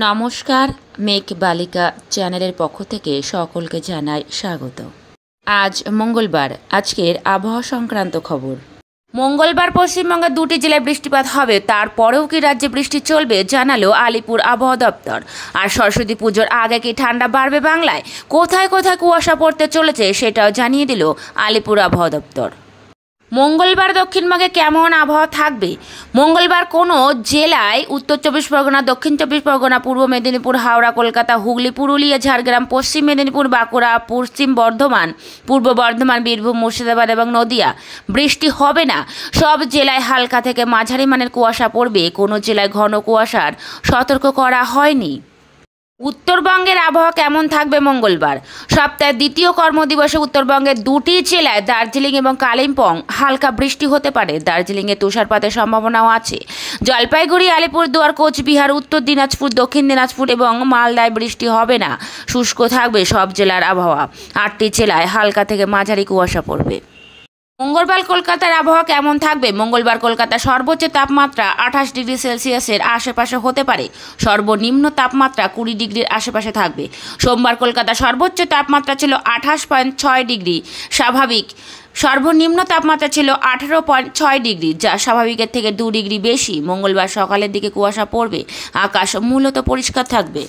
নমস্কার, মেঘ বালিকা চ্যানেলের পক্ষ থেকে সকলকে জানাই স্বাগত। আজ মঙ্গলবার, আজকের আবহাওয়া সংক্রান্ত খবর। মঙ্গলবার পশ্চিমবঙ্গের 2টি জেলায় বৃষ্টিপাত হবে, তারপরেও কি রাজ্যে বৃষ্টি চলবে জানালো আলিপুর আবহাওয়া দপ্তর। আর সরস্বতী পুজোর আগে কি ঠান্ডা বাড়বে বাংলায়? কোথায় কোথায় কুয়াশা পড়তে চলেছে সেটাও জানিয়ে দিল আলিপুর আবহাওয়া দপ্তর। মঙ্গলবার দক্ষিণবঙ্গে কেমন আবহাওয়া থাকবে? মঙ্গলবার কোনো জেলায় উত্তর 24 পরগনা, দক্ষিণ 24 পরগনা, পূর্ব মেদিনীপুর, হাওড়া, কলকাতা, হুগলি, পুরুলিয়া, ঝাড়গ্রাম, পশ্চিম মেদিনীপুর, বাঁকুড়া, পশ্চিম বর্ধমান, পূর্ব বর্ধমান, বীরভূম, মুর্শিদাবাদ এবং নদিয়া বৃষ্টি হবে না। সব জেলায় হালকা থেকে মাঝারি মানের কুয়াশা পড়বে। কোনো জেলায় ঘন কুয়াশার সতর্ক করা হয়নি। উত্তরবঙ্গের আবহাওয়া কেমন থাকবে মঙ্গলবার? সপ্তাহের দ্বিতীয় কর্মদিবসে উত্তরবঙ্গের 2টি জেলায় দার্জিলিং এবং কালিম্পং হালকা বৃষ্টি হতে পারে। দার্জিলিংয়ে তুষারপাতের সম্ভাবনাও আছে। জলপাইগুড়ি, আলিপুরদুয়ার, কোচবিহার, উত্তর দিনাজপুর, দক্ষিণ দিনাজপুর এবং মালদায় বৃষ্টি হবে না। শুষ্ক থাকবে সব জেলার আবহাওয়া। 8টি জেলায় হালকা থেকে মাঝারি কুয়াশা পড়বে। মঙ্গলবার কলকাতার আবহাওয়া কেমন থাকবে? মঙ্গলবার কলকাতার সর্বোচ্চ তাপমাত্রা 28 ডিগ্রি সেলসিয়াসের আশেপাশে হতে পারে। সর্বনিম্ন তাপমাত্রা 20 ডিগ্রির আশেপাশে থাকবে। সোমবার কলকাতার সর্বোচ্চ তাপমাত্রা ছিল 28.6 ডিগ্রি স্বাভাবিক। সর্বনিম্ন তাপমাত্রা ছিল 18.6 ডিগ্রি, যা স্বাভাবিকের থেকে 2 ডিগ্রি বেশি। মঙ্গলবার সকালের দিকে কুয়াশা পড়বে। আকাশ মূলত পরিষ্কার থাকবে।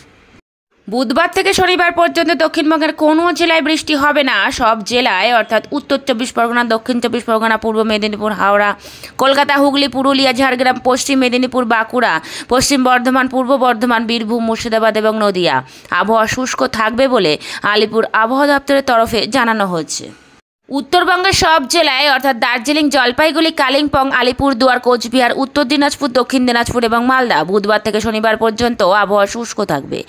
বুধবার থেকে শনিবার পর্যন্ত দক্ষিণবঙ্গের কোনো জেলায় বৃষ্টি হবে না। সব জেলায় অর্থাৎ উত্তর 24 পরগনা, দক্ষিণ 24 পরগনা, পূর্ব মেদিনীপুর, হাওড়া, কলকাতা, হুগলি, পুরুলিয়া, ঝাড়গ্রাম, পশ্চিম মেদিনীপুর, বাঁকুড়া, পশ্চিম বর্ধমান, পূর্ব বর্ধমান, বীরভূম, মুর্শিদাবাদ এবং নদিয়া আবহাওয়া শুষ্ক থাকবে বলে আলিপুর আবহাওয়া দপ্তরের তরফে জানানো হয়েছে। উত্তরবঙ্গের সব জেলায় অর্থাৎ দার্জিলিং, জলপাইগুড়ি, কালিম্পং, আলিপুরদুয়ার, কোচবিহার, উত্তর দিনাজপুর, দক্ষিণ দিনাজপুর এবং মালদা বুধবার থেকে শনিবার পর্যন্ত আবহাওয়া শুষ্ক থাকবে।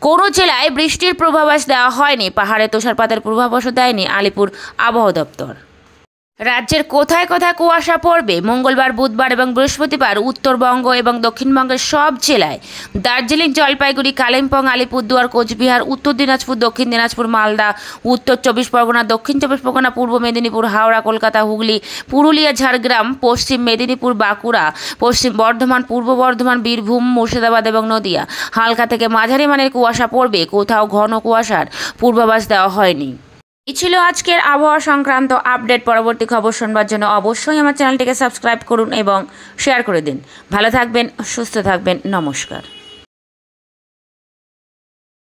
কোনো জেলায় বৃষ্টির পূর্বাভাস দেওয়া হয়নি। পাহাড়ে তুষারপাতের পূর্বাভাসও দেয়নি আলিপুর আবহাওয়া দপ্তর। রাজ্যের কোথায় কোথায় কুয়াশা পড়বে? মঙ্গলবার, বুধবার এবং বৃহস্পতিবার উত্তরবঙ্গ এবং দক্ষিণবঙ্গের সব জেলায় দার্জিলিং, জলপাইগুড়ি, কালিম্পং, আলিপুরদুয়ার, কোচবিহার, উত্তর দিনাজপুর, দক্ষিণ দিনাজপুর, মালদা, উত্তর 24 পরগনা, দক্ষিণ 24 পরগনা, পূর্ব মেদিনীপুর, হাওড়া, কলকাতা, হুগলি, পুরুলিয়া, ঝাড়গ্রাম, পশ্চিম মেদিনীপুর, বাঁকুড়া, পশ্চিম বর্ধমান, পূর্ব বর্ধমান, বীরভূম, মুর্শিদাবাদ এবং নদিয়া হালকা থেকে মাঝারি মানের কুয়াশা পড়বে। কোথাও ঘন কুয়াশার পূর্বাভাস দেওয়া হয়নি। এই ছিল আজকের আবহাওয়া সংক্রান্ত আপডেট। পরবর্তী খবর শুনবার জন্য অবশ্যই আমার চ্যানেলটিকে সাবস্ক্রাইব করুন এবং শেয়ার করে দিন। ভালো থাকবেন, সুস্থ থাকবেন। নমস্কার।